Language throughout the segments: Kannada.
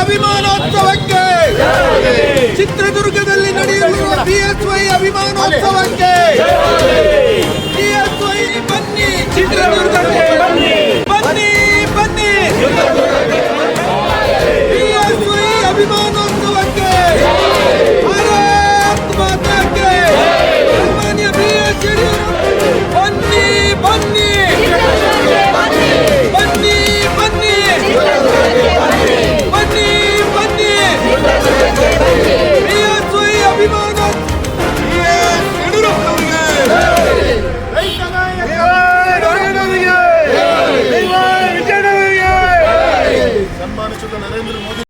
ಅಭಿಮಾನೋತ್ಸವಕ್ಕೆ ಚಿತ್ರದುರ್ಗದಲ್ಲಿ ನಡೆಯುವ ಬಿಎಸ್ವೈ ಅಭಿಮಾನೋತ್ಸವಕ್ಕೆ ಬಿಎಸ್ವೈ ಬನ್ನಿ, ಚಿತ್ರದುರ್ಗಕ್ಕೆ ಬನ್ನಿ ಬನ್ನಿ ಬನ್ನಿ. ಬಿಎಸ್ವೈ ಅಭಿಮಾನೋತ್ಸವಕ್ಕೆ ಭಾರತ್ ಮಾತಾಕ್ಕೆ ಸನ್ಮಾನ್ಯ ಬಿಎಸ್ ಯಡಿಯೂರಪ್ಪ ಬನ್ನಿ ಬನ್ನಿ ಬನ್ನಿ ಬನ್ನಿ ಬನ್ನಿ ಬನ್ನಿ. ಬಿಎಸ್ವೈ ಅಭಿಮಾನ ಯಡಿಯೂರಪ್ಪನವರಿಗೆ ಸನ್ಮಾನಿಸಿದ ನರೇಂದ್ರ ಮೋದಿ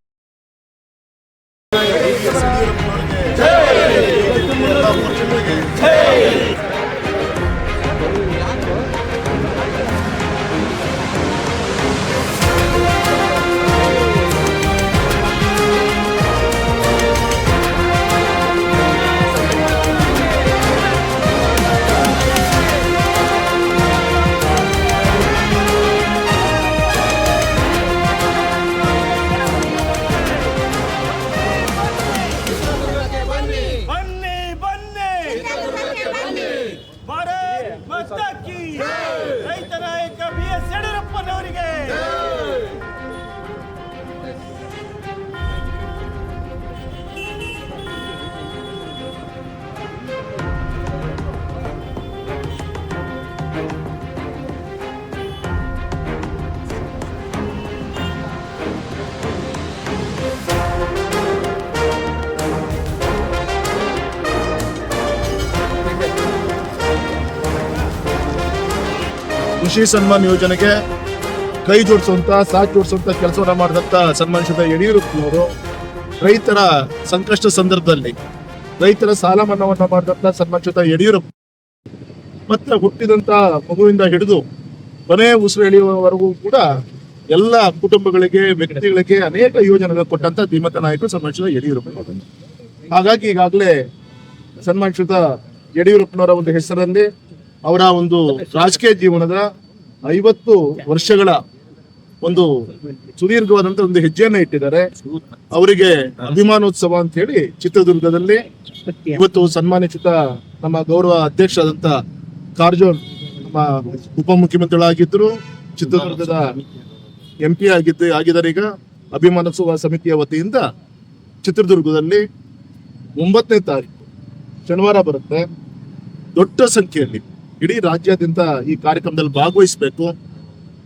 ರೈತ ನಾಯಕ ಬಿಎಸ್ ಯಡಿಯೂರಪ್ಪನವರಿಗೆ ಕೃಷಿ ಸನ್ಮಾನ್ ಯೋಜನೆಗೆ ಕೈ ಜೋಡಿಸುವಂತ ಸಾಥ್ ಜೋಡಿಸುವಂತ ಕೆಲಸವನ್ನ ಮಾಡಿದಂತ ಸನ್ಮಾನಿಸಿದ ಯಡಿಯೂರಪ್ಪನವರು ರೈತರ ಸಂಕಷ್ಟ ಸಂದರ್ಭದಲ್ಲಿ ರೈತರ ಸಾಲ ಮನ್ನಾವನ್ನ ಮಾಡಿದಂತ ಸನ್ಮಾನಿಸಿದ ಯಡಿಯೂರಪ್ಪ ಮತ್ತೆ ಹುಟ್ಟಿದಂತ ಮಗುವಿಂದ ಹಿಡಿದು ಕೊನೆ ಉಸಿರು ಎಳೆಯುವವರೆಗೂ ಕೂಡ ಎಲ್ಲ ಕುಟುಂಬಗಳಿಗೆ ವ್ಯಕ್ತಿಗಳಿಗೆ ಅನೇಕ ಯೋಜನೆಗಳು ಕೊಟ್ಟಂತ ಧೀಮಂತ ನಾಯಕರು ಸನ್ಮಾನಿಸಿದ ಯಡಿಯೂರಪ್ಪ. ಹಾಗಾಗಿ ಈಗಾಗಲೇ ಸನ್ಮಾನಿಸಿದ ಯಡಿಯೂರಪ್ಪನವರ ಒಂದು ಹೆಸರಲ್ಲಿ ಅವರ ಒಂದು ರಾಜಕೀಯ ಜೀವನದ 50 ವರ್ಷಗಳ ಒಂದು ಸುದೀರ್ಘವಾದಂತ ಒಂದು ಹೆಜ್ಜೆಯನ್ನ ಇಟ್ಟಿದ್ದಾರೆ. ಅವರಿಗೆ ಅಭಿಮಾನೋತ್ಸವ ಅಂತ ಹೇಳಿ ಚಿತ್ರದುರ್ಗದಲ್ಲಿ ಇವತ್ತು ಸನ್ಮಾನಿಸಿದ ನಮ್ಮ ಗೌರವ ಅಧ್ಯಕ್ಷರಾದಂತ ಕಾರಜೋಳ್ ನಮ್ಮ ಉಪಮುಖ್ಯಮಂತ್ರಿಗಳಾಗಿದ್ದರು, ಚಿತ್ರದುರ್ಗದ MP ಆಗಿದ್ದಾರೆ. ಈಗ ಅಭಿಮಾನೋತ್ಸವ ಸಮಿತಿಯ ವತಿಯಿಂದ ಚಿತ್ರದುರ್ಗದಲ್ಲಿ 9ನೇ ತಾರೀಕು ಶನಿವಾರ ಬರುತ್ತೆ. ದೊಡ್ಡ ಸಂಖ್ಯೆಯಲ್ಲಿ ಇಡೀ ರಾಜ್ಯಾದ್ಯಂತ ಈ ಕಾರ್ಯಕ್ರಮದಲ್ಲಿ ಭಾಗವಹಿಸಬೇಕು.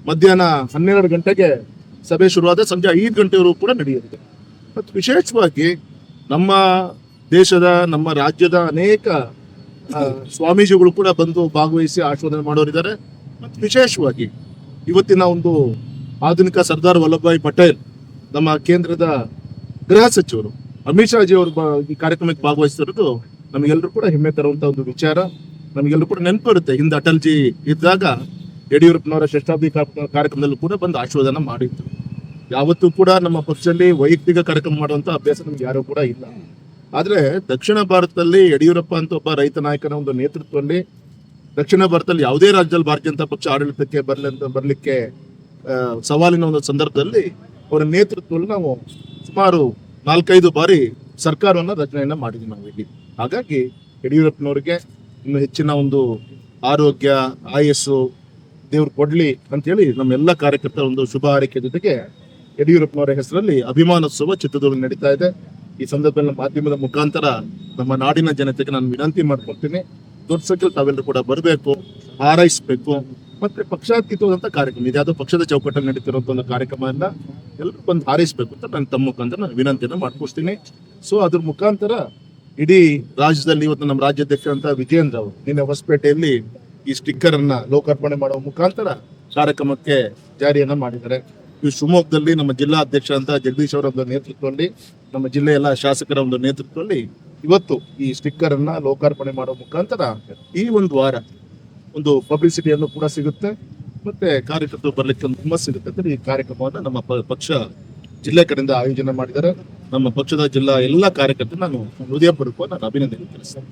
ಮಧ್ಯಾಹ್ನ 12 ಗಂಟೆಗೆ ಸಭೆ ಶುರುವಾದ ಸಂಜೆ 5 ಗಂಟೆವರೆಗೂ ಕೂಡ ನಡೆಯುತ್ತೆ. ಮತ್ತು ವಿಶೇಷವಾಗಿ ನಮ್ಮ ದೇಶದ ನಮ್ಮ ರಾಜ್ಯದ ಅನೇಕ ಸ್ವಾಮೀಜಿಗಳು ಕೂಡ ಬಂದು ಭಾಗವಹಿಸಿ ಆಶೀರ್ವಾದ ಮಾಡೋರಿದ್ದಾರೆ. ಮತ್ತು ವಿಶೇಷವಾಗಿ ಇವತ್ತಿನ ಒಂದು ಆಧುನಿಕ ಸರ್ದಾರ್ ವಲ್ಲಭಭಾಯಿ ಪಟೇಲ್ ನಮ್ಮ ಕೇಂದ್ರದ ಗೃಹ ಸಚಿವರು ಅಮಿತ್ ಶಾ ಜಿ ಅವರು ಈ ಕಾರ್ಯಕ್ರಮಕ್ಕೆ ಭಾಗವಹಿಸ್ತಿರೋದು ನಮಗೆಲ್ಲರೂ ಕೂಡ ಹೆಮ್ಮೆ ತರುವಂತ ಒಂದು ವಿಚಾರ. ನಮಗೆಲ್ಲರೂ ಕೂಡ ನೆನಪು ಇರುತ್ತೆ, ಹಿಂದೆ ಅಟಲ್ಜಿ ಇದ್ದಾಗ ಯಡಿಯೂರಪ್ಪನವರ ಷಷ್ಠಾಬ್ದಿ ಕಾರ್ಯಕ್ರಮದಲ್ಲೂ ಕೂಡ ಬಂದು ಆಶೀರ್ವಾದನ ಮಾಡಿದ್ರು. ಯಾವತ್ತೂ ಕೂಡ ನಮ್ಮ ಪಕ್ಷದಲ್ಲಿ ವೈಯಕ್ತಿಕ ಕಾರ್ಯಕ್ರಮ ಮಾಡುವಂತ ಅಭ್ಯಾಸ ನಮ್ಗೆ ಯಾರು ಕೂಡ ಇಲ್ಲ. ಆದ್ರೆ ದಕ್ಷಿಣ ಭಾರತದಲ್ಲಿ ಯಡಿಯೂರಪ್ಪ ಅಂತ ಒಬ್ಬ ರೈತ ನಾಯಕನ ಒಂದು ನೇತೃತ್ವದಲ್ಲಿ ದಕ್ಷಿಣ ಭಾರತದಲ್ಲಿ ಯಾವುದೇ ರಾಜ್ಯದಲ್ಲಿ ಭಾರತೀಯ ಜನತಾ ಪಕ್ಷ ಆಡಳಿತಕ್ಕೆ ಬರ್ಲಿಕ್ಕೆ ಸವಾಲಿನ ಒಂದು ಸಂದರ್ಭದಲ್ಲಿ ಅವರ ನೇತೃತ್ವದಲ್ಲಿ ನಾವು ಸುಮಾರು 4-5 ಬಾರಿ ಸರ್ಕಾರವನ್ನ ರಚನೆಯನ್ನ ಮಾಡಿದ್ವಿ ನಾವು ಇಲ್ಲಿ. ಹಾಗಾಗಿ ಯಡಿಯೂರಪ್ಪನವರಿಗೆ ಇನ್ನು ಹೆಚ್ಚಿನ ಒಂದು ಆರೋಗ್ಯ ಆಯಸ್ಸು ದೇವ್ರು ಕೊಡ್ಲಿ ಅಂತ ಹೇಳಿ ನಮ್ಮೆಲ್ಲ ಕಾರ್ಯಕರ್ತರ ಒಂದು ಶುಭ ಹಾರೈಕೆ ಜೊತೆಗೆ ಯಡಿಯೂರಪ್ಪನವರ ಹೆಸರಲ್ಲಿ ಅಭಿಮಾನೋತ್ಸವ ಚಿತ್ರದುರ್ಗ ನಡೀತಾ ಇದೆ. ಈ ಸಂದರ್ಭದಲ್ಲಿ ಮಾಧ್ಯಮದ ಮುಖಾಂತರ ನಮ್ಮ ನಾಡಿನ ಜನತೆಗೆ ನಾನು ವಿನಂತಿ ಮಾಡ್ಕೊಳ್ತೀನಿ, ದೊಡ್ಡ ಸಂಖ್ಯೆಯಲ್ಲಿ ತಾವೆಲ್ಲರೂ ಕೂಡ ಬರಬೇಕು, ಹಾರೈಸಬೇಕು. ಮತ್ತೆ ಪಕ್ಷಾತೀತವಾದಂತ ಕಾರ್ಯಕ್ರಮ ಇದ್ಯಾವುದೋ ಪಕ್ಷದ ಚೌಕಟ್ಟಲ್ಲಿ ನಡೀತಿರುವಂತ ಒಂದು ಕಾರ್ಯಕ್ರಮ ಎಲ್ಲ ಎಲ್ಲರೂ ಬಂದು ಹಾರೈಸಬೇಕು ಅಂತ ನಾನು ತಮ್ಮ ಮುಖಾಂತರ ನಾನು ವಿನಂತಿಯನ್ನು ಮಾಡ್ಕೊಳ್ತೀನಿ. ಸೊ ಅದ್ರ ಮುಖಾಂತರ ಇಡೀ ರಾಜ್ಯದಲ್ಲಿ ಇವತ್ತು ನಮ್ಮ ರಾಜ್ಯಾಧ್ಯಕ್ಷ ಅಂತ ವಿಜಯೇಂದ್ರ ಅವರು ನಿನ್ನೆ ಹೊಸಪೇಟೆಯಲ್ಲಿ ಈ ಸ್ಟಿಕ್ಕರ್ ಅನ್ನ ಲೋಕಾರ್ಪಣೆ ಮಾಡುವ ಮುಖಾಂತರ ಕಾರ್ಯಕ್ರಮಕ್ಕೆ ಜಾರಿಯನ್ನ ಮಾಡಿದ್ದಾರೆ. ಈ ಶಿವಮೊಗ್ಗದಲ್ಲಿ ನಮ್ಮ ಜಿಲ್ಲಾ ಅಧ್ಯಕ್ಷ ಅಂತ ಜಗದೀಶ್ ಅವರ ಒಂದು ನೇತೃತ್ವದಲ್ಲಿ ನಮ್ಮ ಜಿಲ್ಲೆಯ ಎಲ್ಲ ಶಾಸಕರ ಒಂದು ನೇತೃತ್ವದಲ್ಲಿ ಇವತ್ತು ಈ ಸ್ಟಿಕ್ಕರ್ ಅನ್ನ ಲೋಕಾರ್ಪಣೆ ಮಾಡುವ ಮುಖಾಂತರ ಈ ಒಂದು ವಾರ ಒಂದು ಪಬ್ಲಿಸಿಟಿಯನ್ನು ಕೂಡ ಸಿಗುತ್ತೆ, ಮತ್ತೆ ಕಾರ್ಯಕರ್ತರು ಬರ್ಲಿಕ್ಕೆ ಒಂದು ಹುಮ್ಮಸ್ ಸಿಗುತ್ತೆ ಅಂತ ಈ ಕಾರ್ಯಕ್ರಮವನ್ನು ನಮ್ಮ ಪಕ್ಷ ಜಿಲ್ಲೆ ಕಡೆಯಿಂದ ಆಯೋಜನೆ ಮಾಡಿದ್ದಾರೆ. ನಮ್ಮ ಪಕ್ಷದ ಜಿಲ್ಲಾ ಎಲ್ಲ ಕಾರ್ಯಕರ್ತರು ನಾನು ಹೃದಯಪೂರ್ವಕ ನಾನು ಅಭಿನಂದನೆ ತಿಳಿಸ್ತೇನೆ.